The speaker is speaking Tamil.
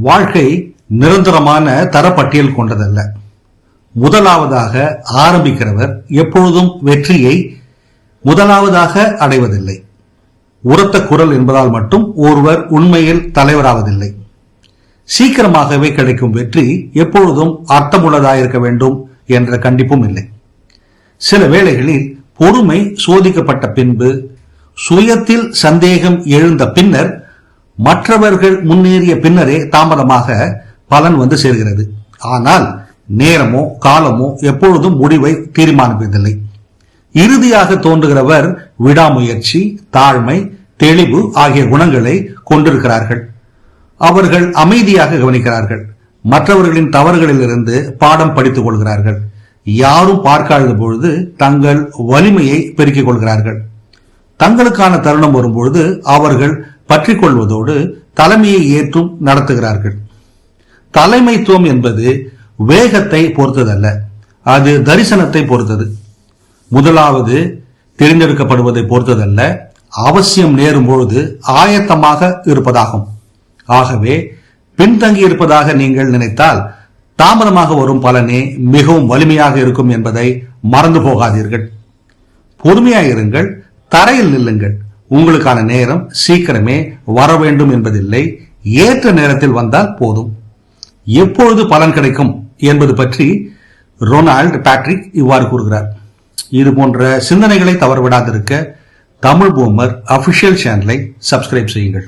வாழ்க்கை நிரந்தரமான தரப்பட்டியல் கொண்டதல்ல. முதலாவதாக ஆரம்பிக்கிறவர் எப்பொழுதும் வெற்றியை முதலாவதாக அடைவதில்லை. உரத்த குரல் என்பதால் மட்டும் ஒருவர் உண்மையில் தலைவராவதில்லை. சீக்கிரமாகவே கிடைக்கும் வெற்றி எப்பொழுதும் அர்த்தமுள்ளதாயிருக்க வேண்டும் என்ற கண்டிப்பும் இல்லை. சில வேளைகளில் பொறுமை சோதிக்கப்பட்ட பின்பு, சுயத்தில் சந்தேகம் எழுந்த பின்னர், மற்றவர்கள் முன்னேறிய பின்னரே தாமதமாக பலன் வந்து சேர்கிறது. ஆனால் நேரமோ காலமோ எப்பொழுதும் முடிவை தீர்மானிப்பதில்லை. இறுதியாக தோன்றுகிறவர் விடாமுயற்சி, தாழ்மை, தெளிவு ஆகிய குணங்களை கொண்டிருக்கிறார்கள். அவர்கள் அமைதியாக கவனிக்கிறார்கள். மற்றவர்களின் தவறுகளிலிருந்து பாடம் படித்துக் கொள்கிறார்கள். யாரும் பார்க்காத பொழுது தங்கள் வலிமையை பெருக்கிக் கொள்கிறார்கள். தங்களுக்கான தருணம் வரும்பொழுது அவர்கள் பற்றிக் கொள்வதோடு தலைமையை ஏற்றும் நடத்துகிறார்கள். தலைமைத்துவம் என்பது வேகத்தை பொறுத்ததல்ல, அது தரிசனத்தை பொறுத்தது. முதலாவது தேர்ந்தெடுக்கப்படுவதை பொறுத்ததல்ல, அவசியம் நேரும் பொழுது ஆயத்தமாக இருப்பதாகும். ஆகவே பின்தங்கி இருப்பதாக நீங்கள் நினைத்தால் தாமதமாக வரும் பலனே மிகவும் வலிமையாக இருக்கும் என்பதை மறந்து போகாதீர்கள். பொறுமையாயிருங்கள், தரையில் நில்லுங்கள். உங்களுக்கான நேரம் சீக்கிரமே வர வேண்டும் என்பதில்லை, ஏற்ற நேரத்தில் வந்தால் போதும். எப்பொழுது பலன் கிடைக்கும் என்பது பற்றி ரொனால்ட் பேட்ரிக் இவ்வாறு கூறுகிறார். இது போன்ற சிந்தனைகளை தவறவிடாதிருக்க தமிழ் பூமர் அபிஷியல் சேனலை சப்ஸ்கிரைப் செய்யுங்கள்.